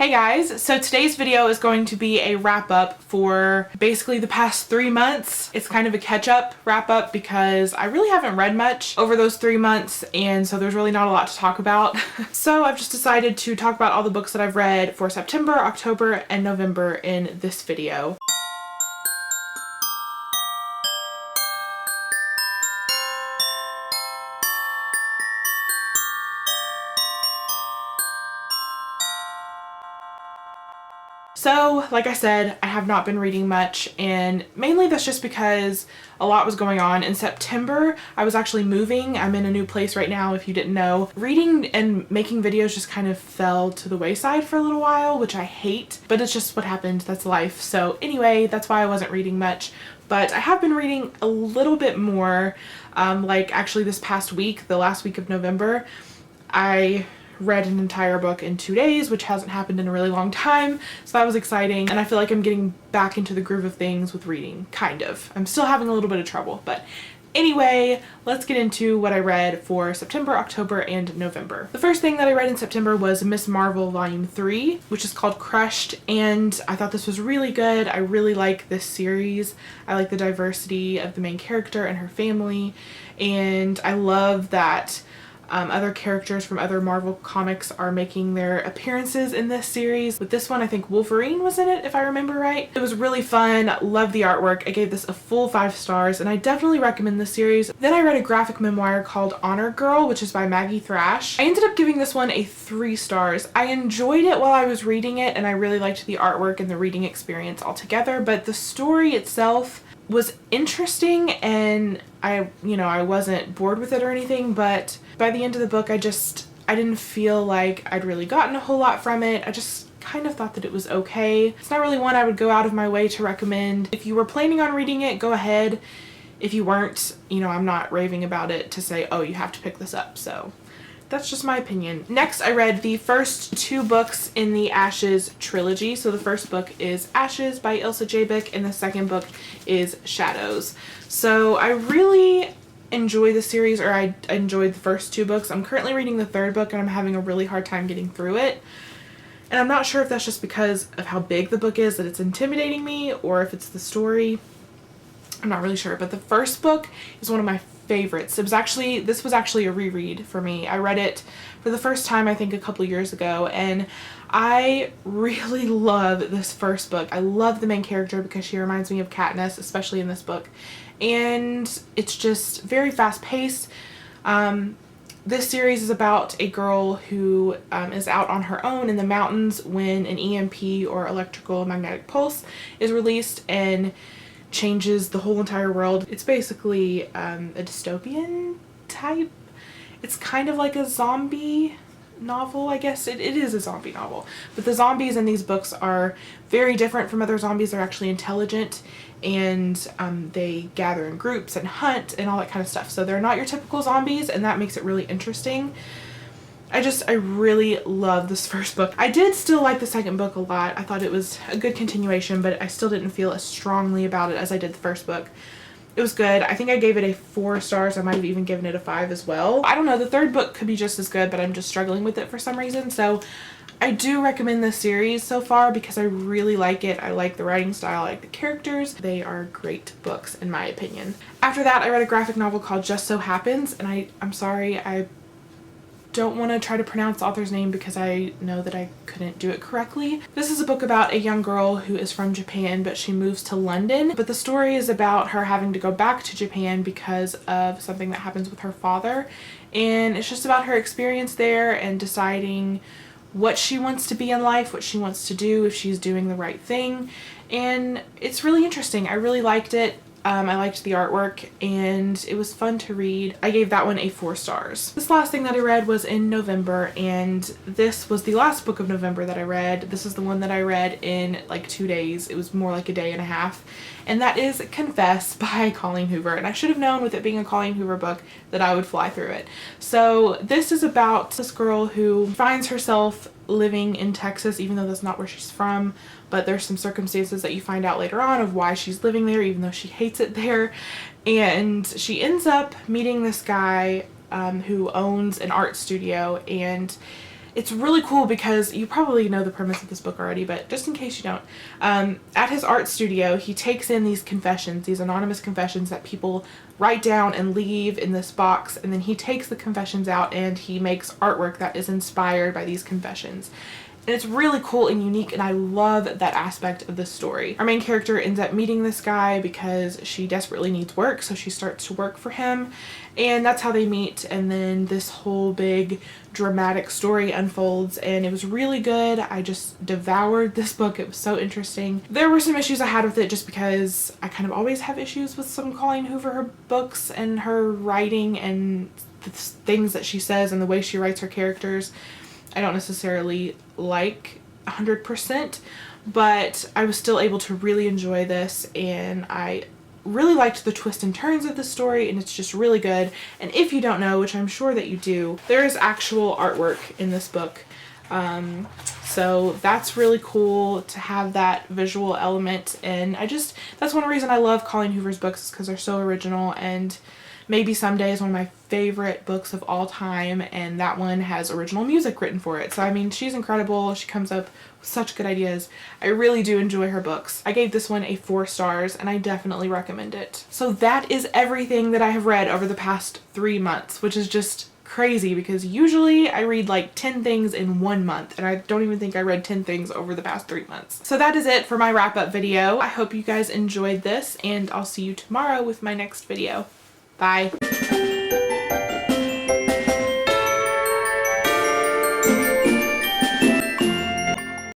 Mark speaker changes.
Speaker 1: Hey guys, so today's video is going to be a wrap up for basically the past 3 months. It's kind of a catch up wrap up because I really haven't read much over those 3 months, and so there's really not a lot to talk about. So I've just decided to talk about all the books that I've read for September, October, and November in this video. So, like I said, I have not been reading much, and mainly that's just because a lot was going on. In September, I was actually moving. I'm in a new place right now, if you didn't know. Reading and making videos just kind of fell to the wayside for a little while, which I hate, but it's just what happened. That's life. So anyway, that's why I wasn't reading much, but I have been reading a little bit more. Like actually this past week, the last week of November, I read an entire book in 2 days, which hasn't happened in a really long time, so that was exciting, and I feel like I'm getting back into the groove of things with reading, kind of. I'm still having a little bit of trouble, but anyway, let's get into what I read for September, October, and November. The first thing that I read in September was Miss Marvel Volume 3, which is called Crushed, and I thought this was really good. I really like this series. I like the diversity of the main character and her family, and I love that other characters from other Marvel comics are making their appearances in this series. With this one, I think Wolverine was in it, if I remember right. It was really fun. Love the artwork. I gave this a full 5 stars, and I definitely recommend this series. Then I read a graphic memoir called Honor Girl, which is by Maggie Thrash. I ended up giving this one a 3 stars. I enjoyed it while I was reading it, and I really liked the artwork and the reading experience altogether, but the story itself was interesting, and I wasn't bored with it or anything, but by the end of the book, I didn't feel like I'd really gotten a whole lot from it. I just kind of thought that it was okay. It's not really one I would go out of my way to recommend. If you were planning on reading it, go ahead. If you weren't, I'm not raving about it to say, oh, you have to pick this up, so that's just my opinion. Next, I read the first 2 books in the Ashes trilogy. So the first book is Ashes by Ilsa Jabik, and the second book is Shadows. So I really enjoy the series, or I enjoyed the first 2 books. I'm currently reading the 3rd book, and I'm having a really hard time getting through it. And I'm not sure if that's just because of how big the book is that it's intimidating me, or if it's the story. I'm not really sure, but the first book is one of my favorites. This was actually a reread for me. I read it for the first time, I think, a couple years ago, and I really love this first book. I love the main character because she reminds me of Katniss, especially in this book, and it's just very fast-paced. This series is about a girl who is out on her own in the mountains when an EMP, or electrical magnetic pulse, is released and changes the whole entire world. It's basically a dystopian type. It's kind of like a zombie novel, I guess. It is a zombie novel, but the zombies in these books are very different from other zombies. They're actually intelligent, and they gather in groups and hunt and all that kind of stuff. So they're not your typical zombies, and that makes it really interesting. I really love this first book. I did still like the second book a lot. I thought it was a good continuation, but I still didn't feel as strongly about it as I did the first book. It was good. I think I gave it a 4 stars. I might have even given it a 5 as well. I don't know. The 3rd book could be just as good, but I'm just struggling with it for some reason. So I do recommend this series so far because I really like it. I like the writing style. I like the characters. They are great books in my opinion. After that, I read a graphic novel called Just So Happens, and I'm sorry, I don't want to try to pronounce the author's name because I know that I couldn't do it correctly. This is a book about a young girl who is from Japan, but she moves to London. But the story is about her having to go back to Japan because of something that happens with her father. And it's just about her experience there and deciding what she wants to be in life, what she wants to do, if she's doing the right thing. And it's really interesting. I really liked it. I liked the artwork, and it was fun to read. I gave that one a 4 stars. This last thing that I read was in November, and this was the last book of November that I read. This is the one that I read in like 2 days. It was more like a day and a half, and that is Confess by Colleen Hoover. And I should have known, with it being a Colleen Hoover book, that I would fly through it. So this is about this girl who finds herself living in Texas, even though that's not where she's from, but there's some circumstances that you find out later on of why she's living there, even though she hates it there. And she ends up meeting this guy who owns an art studio, and It's really cool because you probably know the premise of this book already, but just in case you don't, at his art studio, he takes in these confessions, these anonymous confessions that people write down and leave in this box, and then he takes the confessions out and he makes artwork that is inspired by these confessions. And it's really cool and unique, and I love that aspect of the story. Our main character ends up meeting this guy because she desperately needs work, so she starts to work for him, and that's how they meet, and then this whole big dramatic story unfolds, and it was really good. I just devoured this book. It was so interesting. There were some issues I had with it just because I kind of always have issues with some Colleen Hoover books and her writing and the things that she says and the way she writes her characters. I don't necessarily like 100%, but I was still able to really enjoy this, and I really liked the twists and turns of the story, and it's just really good. And if you don't know, which I'm sure that you do, there is actual artwork in this book. So that's really cool to have that visual element, and that's one reason I love Colleen Hoover's books, is because they're so original, and maybe someday is one of my favorite books of all time, and that one has original music written for it. So I mean, she's incredible. She comes up with such good ideas. I really do enjoy her books. I gave this one a 4 stars, and I definitely recommend it. So that is everything that I have read over the past 3 months, which is just crazy because usually I read like 10 things in 1 month, and I don't even think I read 10 things over the past 3 months. So that is it for my wrap-up video. I hope you guys enjoyed this, and I'll see you tomorrow with my next video. Bye.